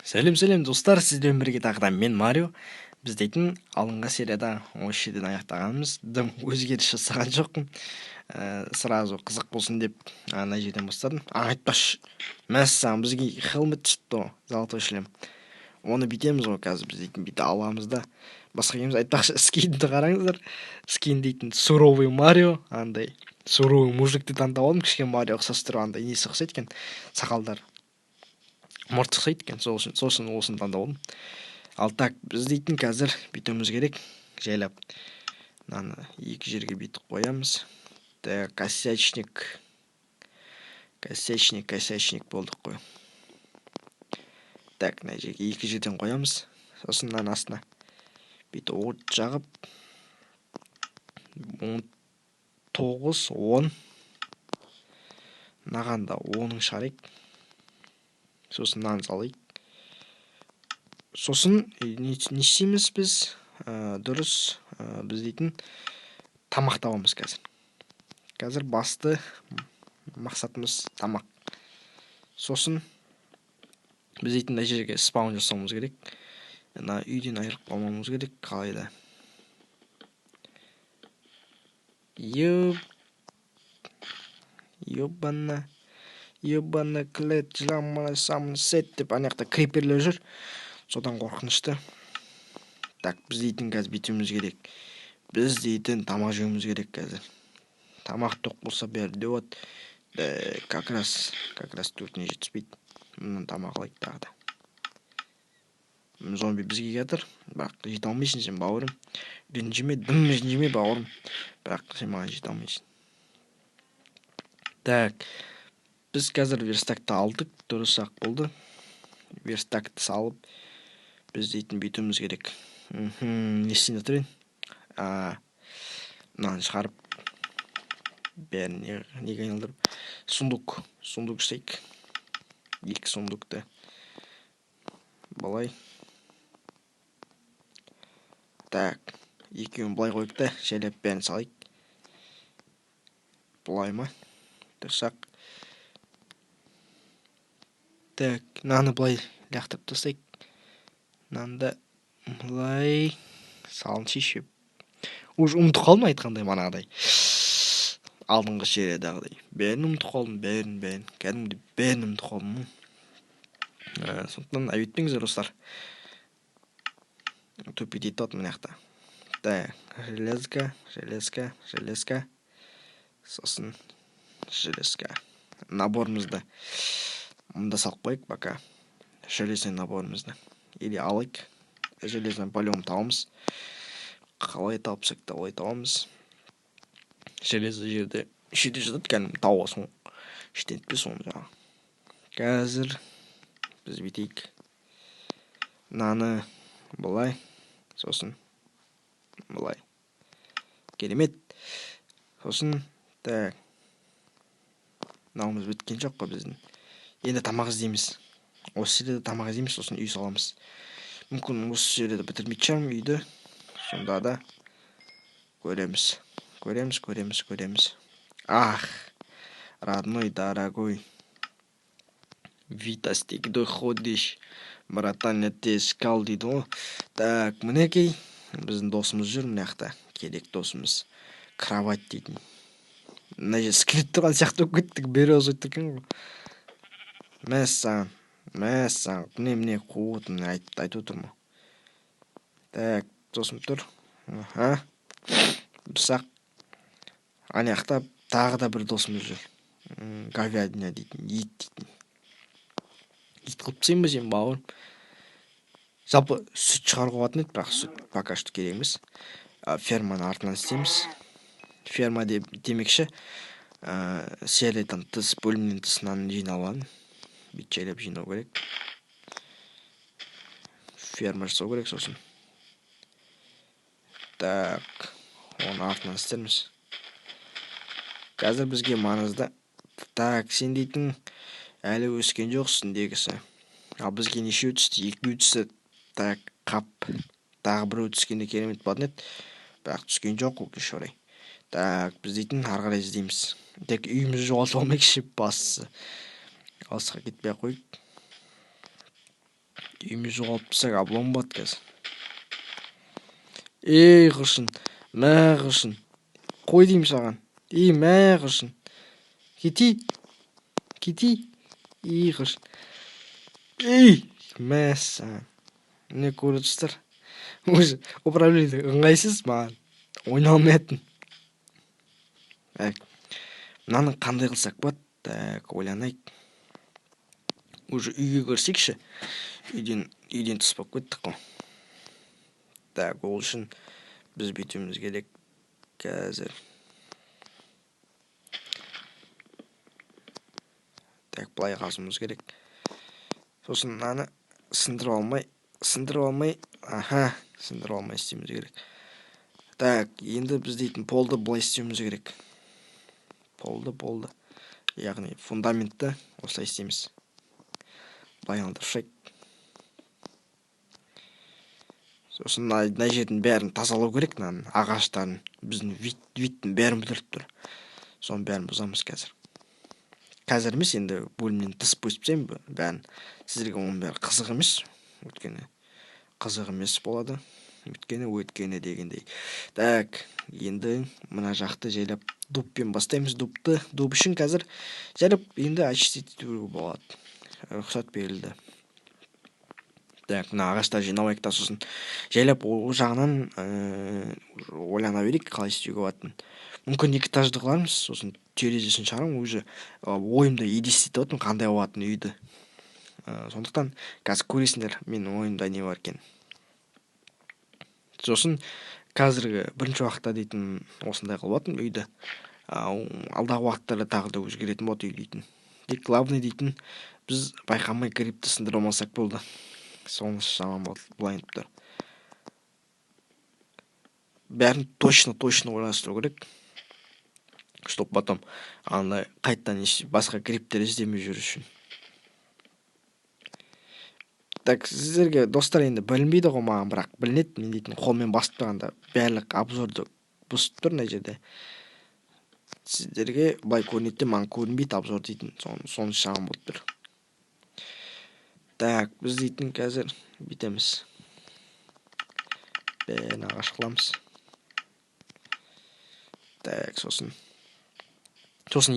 Сәлем достар, сізден бірге тағы да мен Марио. Біз дейтін алынға серияда осы жерден аяқтағанымыз. Дым өзгеріс жасаған жоқпын. Сразу қызық болсын деп ана жерден бастадым. Айтпаш, мәссаған бізге хелмет шықты, золотой шлем. Оны бітеміз ғой қазір, біз дейтін бүйті аламыз да. Басқа кеміз айтпақшы, скинді қараңыздар. Скин дейтін суровый Марио, андай суровый мужикті таңдап алдым. Кішкене Марио ұқсас тұрып, андай несі ұқсайды екен, сақалдар мұрт ұқсайды екен, сосын осыны таңдап алдым. Ал так, біз дейтін қазір бүйтуіміз керек. Жайлап мынаны екі жерге бүйтіп қоямыз. Так, косячник болдық қой. Так, мына жерге екі жерден қоямыз. Сосын мынаның астына бүйтіп от жағып 19, 10 мынаған да 10-ын шығарайық. Сосын мынаны салайық. Сосын не істейміз біз? Дұрыс, біз дейтін тамақ табамыз қазір. Қазір басты мақсатымыз тамақ. Сосын біз дейтін мына жерге спаун жасауымыз керек. Мына үйден айырып қалмауымыз керек. Қалайда? Ебана клет жыламына самын сет деп анаяқта криперлер жүр. Содан қорқынышты. Так, біз дейтін қазір бүйтуіміз керек. Біз дейтін тамақ жеуіміз керек қазір. Тамақ тоқ болса бәрі де болады. Как раз төртіне жетіспейді. Мұнан тамақ алайық тағы да. Зомби бізге келатыр, бірақ жете алмайсың сен, бауырым. Ренжіме бауырым. Бірақ сен маған жете алмайсың. Так, біз қазір верстакты алдық, дұрыс-ақ болды. Верстакты салып, біз дейтін бүйтуіміз керек. Не істейін жатыр ең? Мынаны шығарып, бәрін неге айналдырып, сундук істейік. Екі сундукты былай. Так, екеуін былай қойып та, жайлап бәрін салайық. Былай ма? Дұрсақ. Так, мынаны былай лақтырып тастайық. Мынаны да былай салын шешіп. Уже ұмытып қалдым айтқандай манағыдай. Алдыңғы сериядағыдай. Бәрін ұмытып қалдым, бәрін. Кәдімгідей бәрін ұмытып қалдым. Сондықтан әуетпеңіздер достар. Төпеде айтады мына жақта. Так, железка. Сосын железка. Наборымызды мұнда салып қойып, пока. Железный наборымызды. Или алайық. Железный полем табамыз. Қалай тапсақ та олай табамыз. Железі жерде шеде жатады, кәдімгі тауға соң. Іштентпе соны жаңа. Қазір біз бүйтейік. Мынаны былай. Сосын былай. Керемет. Сосын так. Мынауымыз біткен жоқ қой біздің. Енді тамақ іздейміз. Осы жерде тамақ іздейміз, сосын үй саламыз. Мүмкін осы жерде бітірмей шығармын үйді. Сонда да көреміз. Ах, родной, дорогой, Витастик, доходишь, братан, я тебя искал дейді ғой. Так, мінекей, біздің досымыз жүр мына жақта. Керек досымыз. Кровать дейтін. Мына жер скелет тұрған сияқты болып кеттік, берез өтті екен ғой. Мәссаған, міне қуытын айтып отырмын. Так, досым тұр. Дұрсақ. Анаяқта тағы да бір досымыз жүр. Говядина дейтін, ет дейтін. Ет қылып тастайын ба сен, бауырым? Жалпы сүт шығаруға болатын еді, бірақ сүт пока что керек емес. Ферманы артынан істейміз. Ферма демекші, сериядан тыс, бөлімнен тыс наны жиналған. Бүйтіп жайлап жинау керек. Ферма жасау керек сосын. Так, оны артынан істерміз. Қазір бізге маңызды. Так, сен дейтін әлі өскен жоқсың дегісі. Ал бізге неше өтісті? 2 өтісті. Так, қап. Тағы бір өтіскенде керемет болатын еді. Бірақ түскен жоқ өкінішке орай. Так, біз дейтін ары қарай іздейміз. Тек үйімізді жоғалтып алмайықшы бастысы. Алысқа кетпей ақ қойып. үйіміз жоғалып тұрсақ облом болады қазір. Ей құршын, мә құршын, қой деймін саған. Ей мә құршын, кетейік, ей құршын, ей мәссаған. Міне көріп тұрсыздар, уже управление ыңғайсыз, маған ойналмайтын. Мынаны қандай қылсақ болады? Так, ойланайық. Уже үйге кірсекші, үйден тыс болып кеттік қой. Так, ол үшін біз бүйтуіміз керек қазір. Так, былай қазуымыз керек. Сосын мынаны сындырып алмай, сындырып алмай істеуіміз керек. Так, енді біз дейтін полды былай істеуіміз керек. Полды. Яғни фундаментті осылай істейміз. Былай алдыршайық. Сосын мына жердің бәрін тазалау керек, мынаның ағаштарын, біздің виттің бәрін бүлдіріп тұр. Соның бәрін бұзамыз қазір. Қазір емес, енді бөлімнен тыс бөліп тастаймын бәрін. Сіздерге оның бәрі қызық емес, өйткені қызық емес болады. Өйткені дегендей. Так, енді мына жақты жайлап дубпен бастаймыз. Дуб үшін қазір жайлап енді очистить етуге болады. Рұқсат берілді. Так, мына ағаштар жинауайық та, сосын жайлап ол жағынан ойлана берейік, қалай істеуге болатынын. Мүмкін 2 этажды қылармыз, сосын терезесін шығарамын, уже ойымда елестетіп отырмын қандай болатынын үйді. Сондықтан қазір көресіңдер менің ойымда не бар екен. Сосын қазіргі бірінші уақытта дейтін осындай қылып отырмын үйді. Алдағы уақыттарда тағы да өзгеретін болады үй дейтін. Тек главный дейтін біз байқамай грибті сындыра алмасақ болды. Сонысы жаман болды, былай тұр. Бәрін точно ойластыру керек, чтоб потом андай қайттан басқа грибтер іздемей жүру үшін. Так, сіздерге достар енді білінбейді ғой маған, бірақ білінеді. Мен дейтін қолмен басып тұрғанда барлық обзорды бұзып тұр мына жерде. Сіздерге былай көрінеді, маған көрінбейді обзор дейтін. Соны шағын болып тұр. Так, біз дейтін қазір бүйтеміз. Бәрін ағаш қыламыз. Так, сосын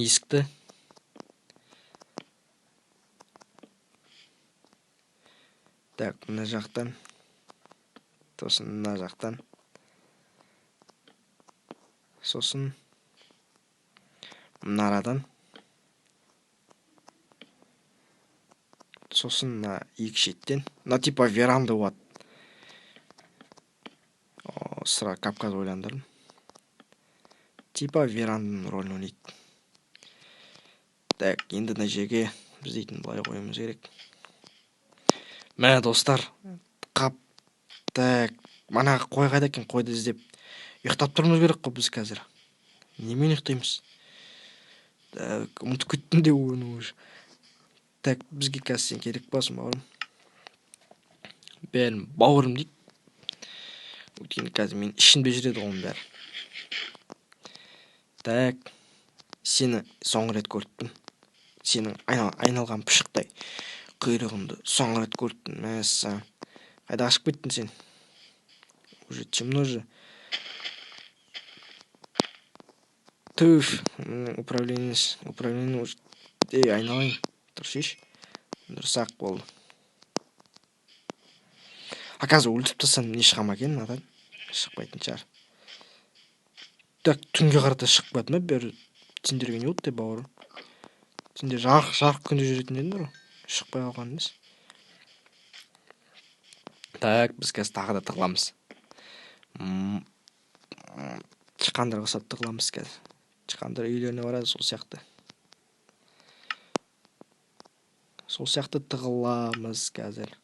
есікті. Так, мына жақтан. Сосын мына жақтан. Сосын мына арадан. Сосын мына екі шеттен. Мына типа веранда болады. Сыра капказ ойландырдым. Типа веранданың рөлін ойнайды. Так, енді мына жерге біз дейтін былай қоюымыз керек. Мә достар, так, мана қой қайда екен, қойды іздеп ұйықтап тұрмыз керек қой біз қазір. Немен ұйықтаймыз? Так, ұмытып кеттім де оны уже. Так, бізге қазір сен керек боласың, бауырым. Бәрін бауырым дейді. Өйткені қазір мен ішімде жүреді оның бәрі. Так, сені соңғы рет көріппін. Сенің айналған пышықтай құйрығыңды соңғы рет көріппін. Мәссаған. Қайда ашып кеттің сен? Уже темно же. Түф, управление уже. Айналайын. Тұршиш. Дұрсақ болды. Қазір өлтіп тастасам не шыға ма екен, надан? Шықпайтын шығар. Так, түнге қарата шығып кетті ме? Бәрі сендерге не болды, бауырым? Сендер жарық күнде жүретін едіңдер ғой. Шықпай қалған емес. Так, біз қазір тағы да тығыламыз. Тышқандар қысап тығыламыз қазір. Тышқандар үйлеріне барады, сол сияқты. Сол сияқты тығыламыз қазір.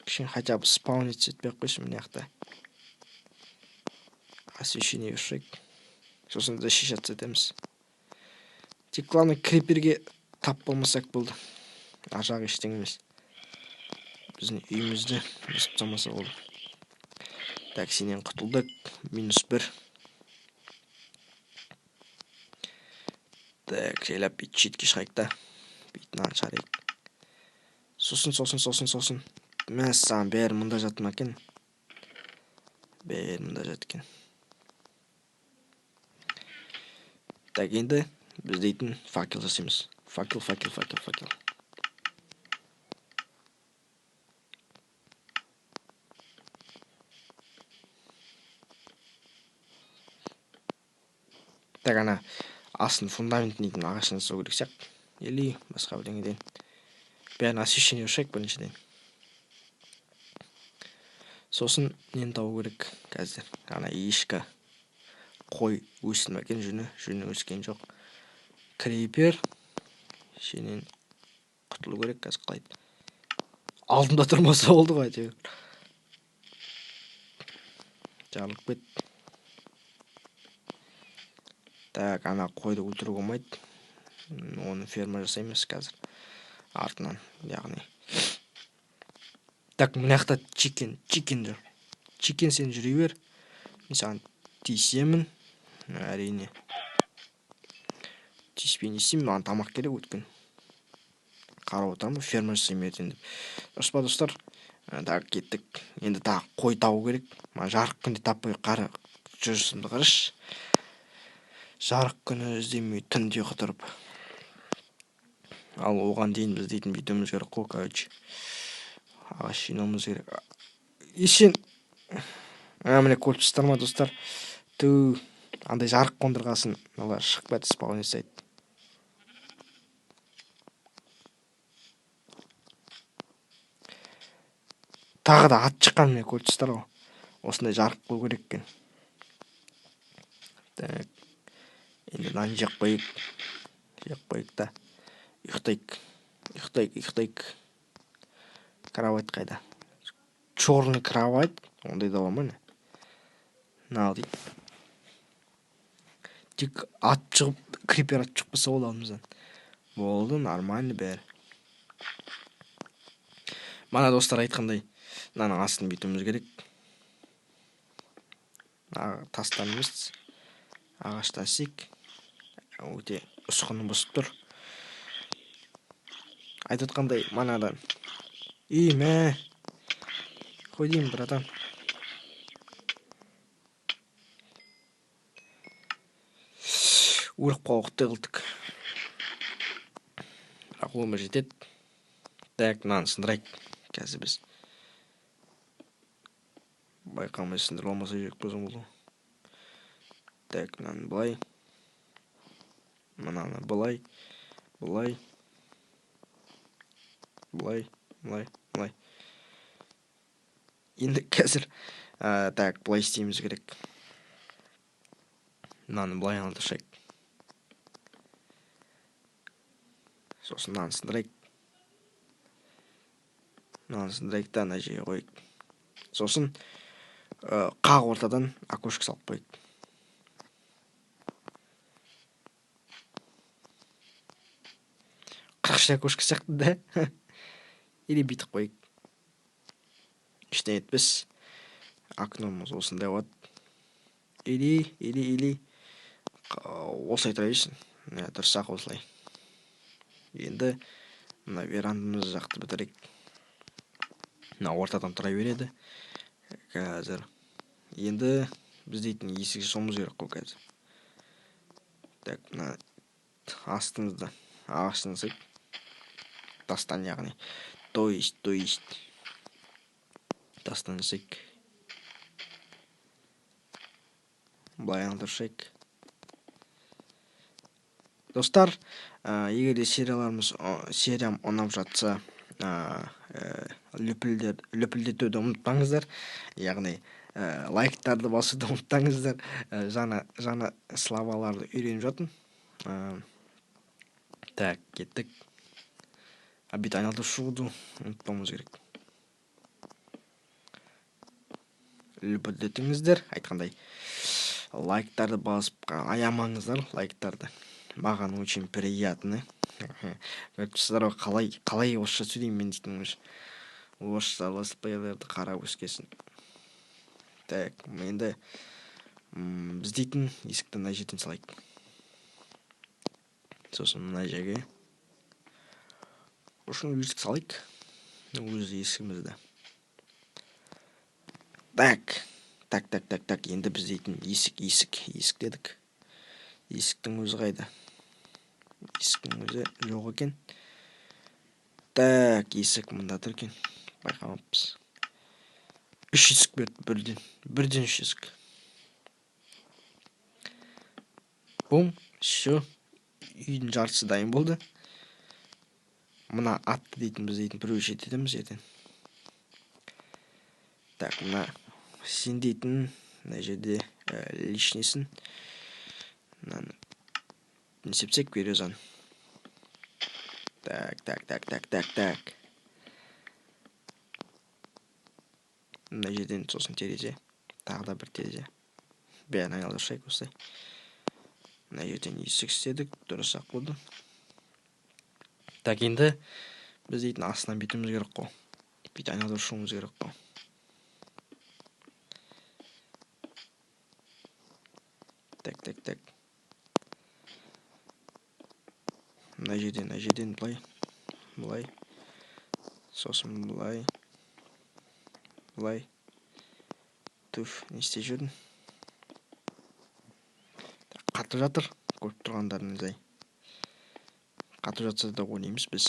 Кішкене хотя бы спаунить етпей қойсын мына жақта. Освещение өшірейік. Сосын защищаться етеміз. Тек главный криперге тап болмасақ болды. Ажағы ештеңе емес. Біздің үйімізді бұзып тастамаса болды. Так, сенен құтылдық. -1. Так, жайлап бүйтіп шетке шығайық та. Бүйтіп мынаны шығарайық. Сосын. Мәссаған, бәрі мұнда жатыр ма екен? Бәрі мұнда жатыр екен. Так, енді біз дейтін факел жасаймыз. Факел. Так, ана астын фундаментін дейтін ағаштан жасау керек сияқты. Или басқа бірдеңеден. Бәрін освещение жасайық біріншіден. Сосын нені табу керек қазір. Ана ешкі, қой өсті ме екен, жүні өскен жоқ. Крипер. Шенен құтылу керек, қазір қалайды. Алдымда тұрмаса болды ғой әйтеуір. Жарылып кет. Так, ана қойды өлтіруге болмайды. Оны ферма жасаймыз қазір. Артынан, яғни. Так, мына жақта чикен жүр. Чикен, сен жүре бер. Мен саған тиісемін. Әрине. Тиіспей не істеймін, маған тамақ керек өткен. Қарап отырмын, ферма жасаймын ертең деп. Дұрыс па, достар? Так, кеттік. Енді тағы қой табу керек. Жарық күнде таппай жүрісімді қарашы. Жарық күні іздемей түнде қыдырып. Ал оған дейін біз дейтін бүйтуіміз керек қой, короче. Ағаш жинауымыз керек. Ешен. Міне көріп тұрсыздар ма, достар? Андай жарық қондырғасын олар шығып кетіп спаун жасайды. Тағы да ат шыққан, міне көріп тұрсыздар ғой. Осындай жарық қою керек екен. Так. Енді нан жеп қойып та. Ұйықтайық. Кровать қайда? Черный кровать. Ондай да бар ма не? Нал дейді. Тек ат шығып, крипер ат шықпаса ол алдымыздан. Болды, нормально бәрі. Мана достар айтқандай, мынаның астын бүйтуіміз керек. Тастарымыз ағаштан сек. Өте ұсқыны бұзып тұр. Айтып отқандай, манадан. Мә. Қой деймін, братан. Өліп қауықты қылдық. Бірақ өмір жетеді. Так, мынаны сындырайық. Қазір біз байқамай сындырып алмаса жек болсам болды. Так, мынаны былай. Мынаны былай. Енді қазір так, былай істейміз керек. Мынаны былай алдыршайық. Сосын мынаны сындырайық. Да ана жерге қойып. Сосын қақ ортадан окошко салып қойып. Қырықшы окошко сияқты да. Или бүйтіп қойып. Ештеңе етпес. Окномыз осындай болады. Или осылай тұра берсін. Тұрсақ осылай. Енді мына верандамыз жақты бітірейік. Мына ортадан тұра береді. Қазір. Енді біз дейтін есік жасауымыз керек қой қазір. Так, мына астымызды ағаштан жасайық. Тастан, яғни. То есть. Тастан жасайық. Былай алдыршайық. Достар, егер де сериям ұнап жатса, лүпілдетуді ұмытпаңыздар. Яғни, лайктарды басуды ұмытпаңыздар. Жаңа славаларды үйреніп жатырмын. Так, кеттік. Бүйтіп айналдырып шығуды ұмытпауымыз керек. Лүпілдетіңіздер, айтқандай. Лайктарды басып аямаңыздар, лайктарды. Маған очень приятно. Көріпсіздер ғой, қалай орысша сөйлеймін мен дейтін өш. Орысша летсплейлерді қарап өскесін. Так, енді біз дейтін есікті мына жерден салайық. Сосын мына жерге. Осыны есік салайық. өз есігімізді. Так, енді біз дейтін есік дедік. Есіктің өзі қайда? Есіктің өзі жоқ екен. Так, есік мында тұр екен. Байқамаппыз. 3 есік берді, бірден 3 есік. Бум, шо, үйдің жартысы дайын болды. Мына атты дейтін біз дейтін біреу жетедеміз ертең. Так, мына сен дейтін мына жерде лишнесін. Мынаны не сепсек березан. Так. Мына жерден сосын терезе. Тағы да бір терезе. Бәрін айналдырсайық осылай. Мына жерден есік істедік, дұрыс-ақ болды. Так, енді біз дейтін астынан бүйтуіміз керек қой. Бүйтіп айналдырушымыз керек қой. Так. Мына жерден былай. Сосын былай. Түф, не істеп жүрдің? Қатып жатыр, көріп тұрғандарыңыз ай. Қатып жатса да ойнаймыз біз.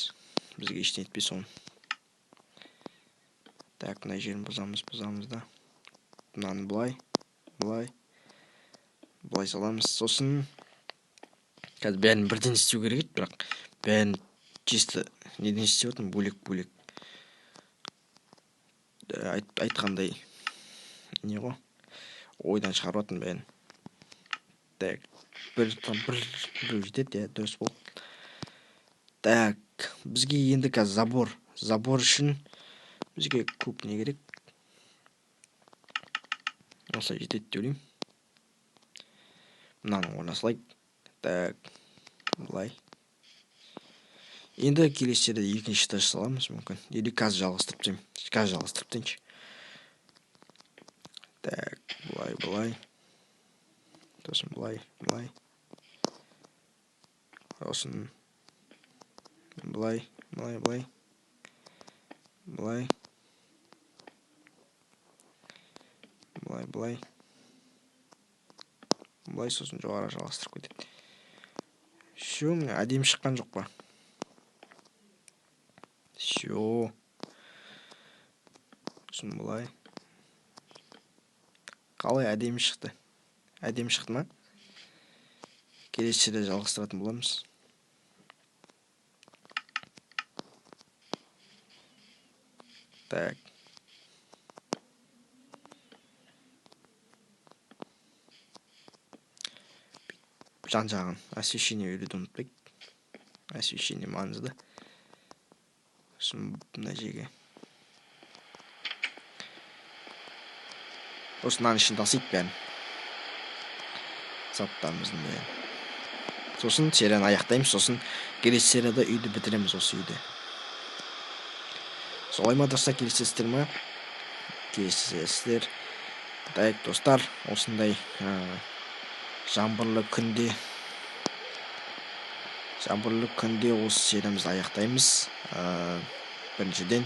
Бізге ештеңе етпес оны. Так, мына жерін бұзамыз да. Мынаны былай саламыз. Сосын қазір бәрін бірден істеу керек еді, бірақ бәрін чисто неден істеп отырмын, бөлек. Айтқандай не ғой, ойдан шығарып отырмын бәрін. Так, бір жетеді, дұрыс болды. Так, бізге енді қазір забор үшін бізге көп не керек? Осылай жетеді деп ойлаймын. Мынаны орнатайық. Так, былай. Енді келесі жерде екінші этаж саламыз мүмкін. Или қазір жалғастырып тастайыншы. Так, былай. Сосын былай. Сосын былай. Былай, сосын жоғары жалғастырып кетеді. Шо, әдемі шыққан жоқ па? Шо. Сосын былай. Қалай әдемі шықты? Әдемі шықты ма? Келесі жерде жалғастыратын боламыз. Так. Жан-жағын освещение өйдеуді ұмытпайық. Освещение маңызды. Сосын мына жерге. Осының ішін тасиық бәрін. Заттарымыздың бәрін. Сосын серияны аяқтаймыз, сосын келесі серияда үйді бітіреміз, осы үйді. Солай ма достар, келісесіздер ма? Келісесіздер. Так, достар, осындай жаңбырлы күнде осы сериямызды аяқтаймыз. Біріншіден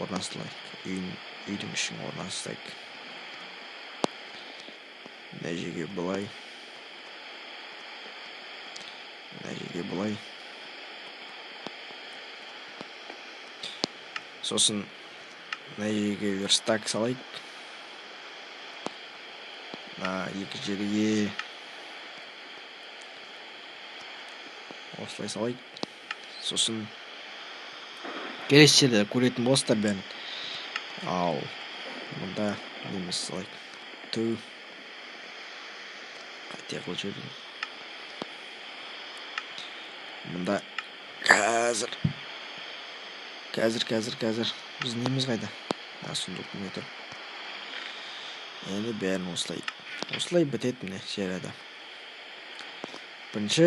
орналастырайық. Үйдің ішін орналастырайық. Мына жерге былай. Сосын мына жерге верстак салайық. Екі жерге осылай салайық. Сосын келесі жерде көретін болыстар бәрін. Ал мұнда неміз салайық. Қате қыл жүрдім. Мұнда қазір біз неміз қайда? Сундук метр. Енді бәрін осылай бітеді міне серияда. Бірінші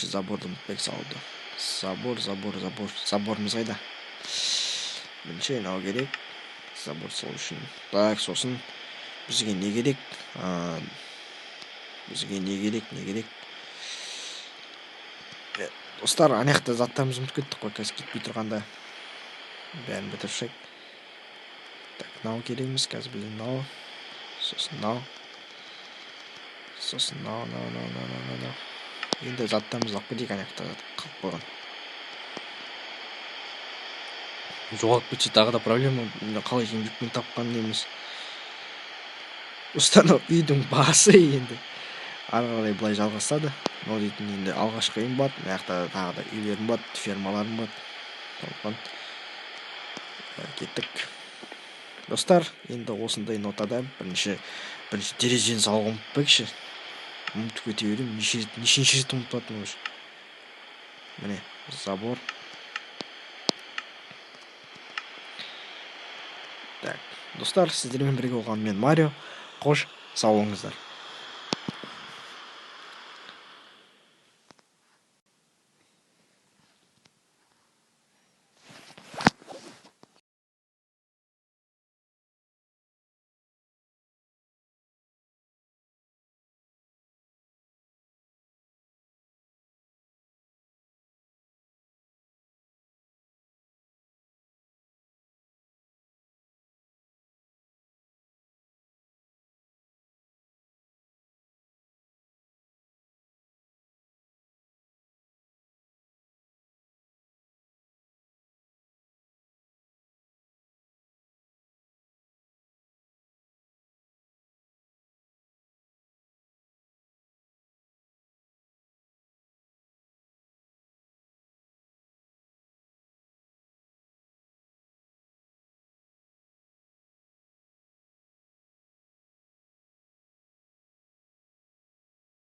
заборды ұмытпайық салуды. Заборымыз қайда? Бірінші анау керек. Забор салу үшін. Так, сосын бізге не керек? Достар, ана жақта заттарымызды ұмытып кеттік қой, қазір кетпей тұрғанда бәрін бітірсек. Так, мынау керек емес, қазір бізде мынау, сосын мынау, сосын мынау. Енді заттарымызды алып кетейік, ана жақта қалып қойған. Жоғалып кетсе тағы да проблема, қалай еңбекпен тапқан неміз. Достар, үйдің басы енді ары қарай былай жалғасады. Мынау дейтін енді алғашқы үйім бар, мына жақта тағы да үйлерім бар, фермаларым бар. Сондықтан кеттік. Достар, енді осындай нотада бірінші терезені салуға ұмытпайықшы. Ұмытып кете беремін, нешінші рет ұмытпадым уже. Міне, забор. Так, достар, сіздермен бірге болған мен Марио. Қош, сау болыңыздар.